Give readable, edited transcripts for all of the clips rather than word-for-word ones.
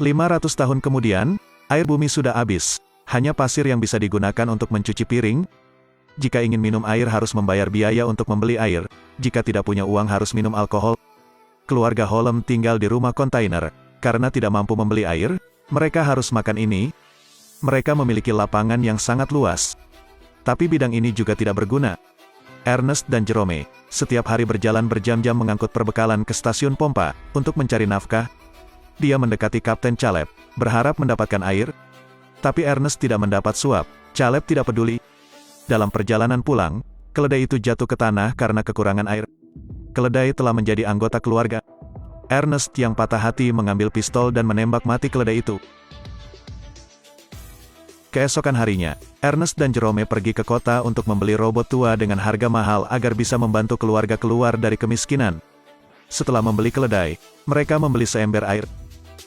500 tahun kemudian, air bumi sudah habis. Hanya pasir yang bisa digunakan untuk mencuci piring. Jika ingin minum air harus membayar biaya untuk membeli air. Jika tidak punya uang harus minum alkohol. Keluarga Holem tinggal di rumah kontainer. Karena tidak mampu membeli air, mereka harus makan ini. Mereka memiliki lapangan yang sangat luas. Tapi bidang ini juga tidak berguna. Ernest dan Jerome, setiap hari berjalan berjam-jam mengangkut perbekalan ke stasiun pompa, untuk mencari nafkah. Dia mendekati Kapten Caleb, berharap mendapatkan air. Tapi Ernest tidak mendapat suap, Caleb tidak peduli. Dalam perjalanan pulang, keledai itu jatuh ke tanah karena kekurangan air. Keledai telah menjadi anggota keluarga. Ernest yang patah hati mengambil pistol dan menembak mati keledai itu. Keesokan harinya, Ernest dan Jerome pergi ke kota untuk membeli robot tua dengan harga mahal agar bisa membantu keluarga keluar dari kemiskinan. Setelah membeli keledai, mereka membeli seember air.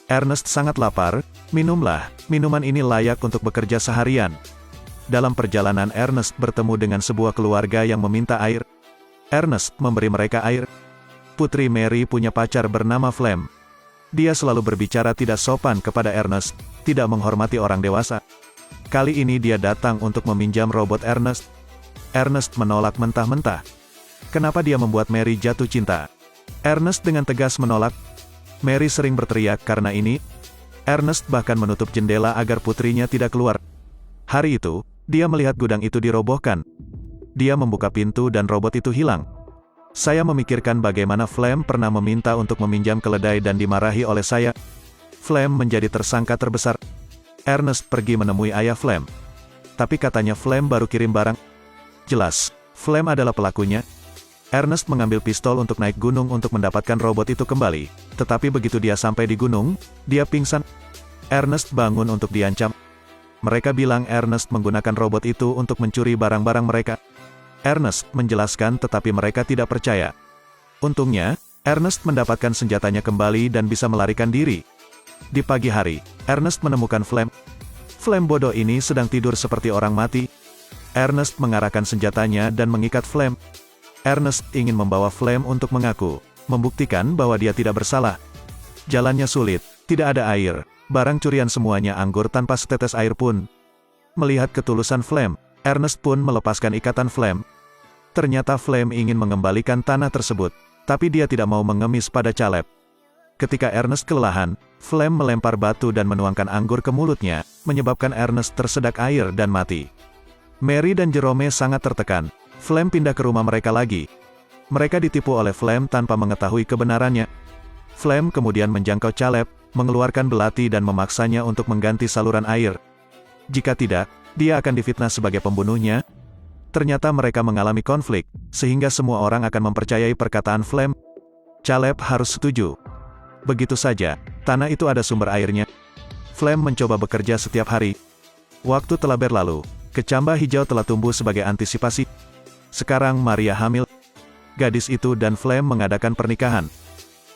Ernest sangat lapar, minumlah, minuman ini layak untuk bekerja seharian. Dalam perjalanan Ernest bertemu dengan sebuah keluarga yang meminta air. Ernest memberi mereka air. Putri Mary punya pacar bernama Flem. Dia selalu berbicara tidak sopan kepada Ernest, tidak menghormati orang dewasa. Kali ini dia datang untuk meminjam robot Ernest. Ernest menolak mentah-mentah. Kenapa dia membuat Mary jatuh cinta? Ernest dengan tegas menolak. Mary sering berteriak karena ini. Ernest bahkan menutup jendela agar putrinya tidak keluar. Hari itu, dia melihat gudang itu dirobohkan. Dia membuka pintu dan robot itu hilang. Saya memikirkan bagaimana Flem pernah meminta untuk meminjam keledai dan dimarahi oleh saya. Flem menjadi tersangka terbesar. Ernest pergi menemui ayah Flem. Tapi katanya Flem baru kirim barang. Jelas, Flem adalah pelakunya. Ernest mengambil pistol untuk naik gunung untuk mendapatkan robot itu kembali. Tetapi begitu dia sampai di gunung, dia pingsan. Ernest bangun untuk diancam. Mereka bilang Ernest menggunakan robot itu untuk mencuri barang-barang mereka. Ernest menjelaskan tetapi mereka tidak percaya. Untungnya, Ernest mendapatkan senjatanya kembali dan bisa melarikan diri. Di pagi hari, Ernest menemukan Flem. Flem bodoh ini sedang tidur seperti orang mati. Ernest mengarahkan senjatanya dan mengikat Flem. Ernest ingin membawa Flem untuk mengaku, membuktikan bahwa dia tidak bersalah. Jalannya sulit, tidak ada air, barang curian semuanya anggur tanpa setetes air pun. Melihat ketulusan Flem, Ernest pun melepaskan ikatan Flem. Ternyata Flem ingin mengembalikan tanah tersebut, tapi dia tidak mau mengemis pada Caleb. Ketika Ernest kelelahan, Flem melempar batu dan menuangkan anggur ke mulutnya, menyebabkan Ernest tersedak air dan mati. Mary dan Jerome sangat tertekan. Flem pindah ke rumah mereka lagi. Mereka ditipu oleh Flem tanpa mengetahui kebenarannya. Flem kemudian menjangkau Caleb, mengeluarkan belati dan memaksanya untuk mengganti saluran air. Jika tidak, dia akan difitnah sebagai pembunuhnya. Ternyata mereka mengalami konflik, sehingga semua orang akan mempercayai perkataan Flem. Caleb harus setuju. Begitu saja, tanah itu ada sumber airnya. Flem mencoba bekerja setiap hari. Waktu telah berlalu, kecambah hijau telah tumbuh sebagai antisipasi. Sekarang Maria hamil. Gadis itu dan Flem mengadakan pernikahan.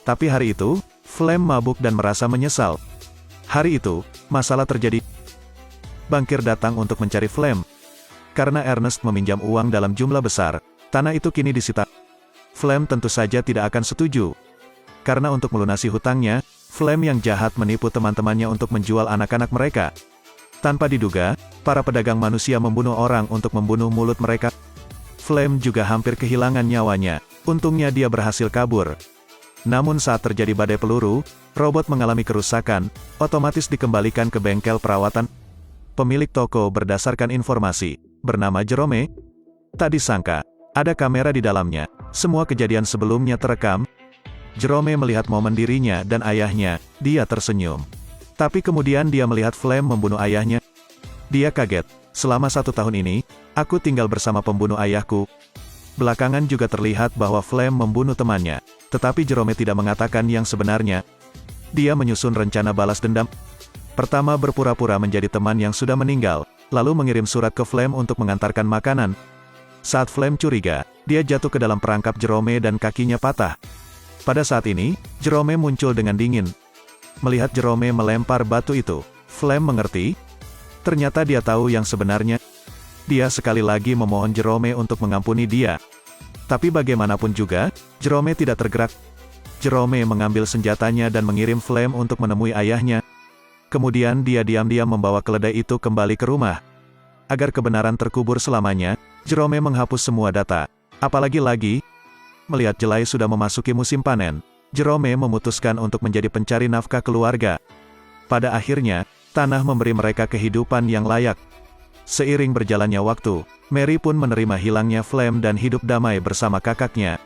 Tapi hari itu, Flem mabuk dan merasa menyesal. Hari itu, masalah terjadi. Bankir datang untuk mencari Flem. Karena Ernest meminjam uang dalam jumlah besar, tanah itu kini disita. Flem tentu saja tidak akan setuju. Karena untuk melunasi hutangnya, Flem yang jahat menipu teman-temannya untuk menjual anak-anak mereka. Tanpa diduga, para pedagang manusia membunuh orang untuk membunuh mulut mereka. Flem juga hampir kehilangan nyawanya. Untungnya dia berhasil kabur. Namun saat terjadi badai peluru, robot mengalami kerusakan, otomatis dikembalikan ke bengkel perawatan. Pemilik toko berdasarkan informasi, bernama Jerome. Tak disangka, ada kamera di dalamnya. Semua kejadian sebelumnya terekam. Jerome melihat momen dirinya dan ayahnya, dia tersenyum. Tapi kemudian dia melihat Flem membunuh ayahnya. Dia kaget, selama 1 tahun ini, aku tinggal bersama pembunuh ayahku. Belakangan juga terlihat bahwa Flem membunuh temannya, tetapi Jerome tidak mengatakan yang sebenarnya. Dia menyusun rencana balas dendam. Pertama berpura-pura menjadi teman yang sudah meninggal, lalu mengirim surat ke Flem untuk mengantarkan makanan. Saat Flem curiga, dia jatuh ke dalam perangkap Jerome dan kakinya patah. Pada saat ini, Jerome muncul dengan dingin. Melihat Jerome melempar batu itu, Flem mengerti. Ternyata dia tahu yang sebenarnya. Dia sekali lagi memohon Jerome untuk mengampuni dia. Tapi bagaimanapun juga, Jerome tidak tergerak. Jerome mengambil senjatanya dan mengirim Flem untuk menemui ayahnya. Kemudian dia diam-diam membawa keledai itu kembali ke rumah. Agar kebenaran terkubur selamanya, Jerome menghapus semua data. Apalagi lagi, melihat jelai sudah memasuki musim panen, Jerome memutuskan untuk menjadi pencari nafkah keluarga. Pada akhirnya, tanah memberi mereka kehidupan yang layak. Seiring berjalannya waktu, Mary pun menerima hilangnya Flem dan hidup damai bersama kakaknya,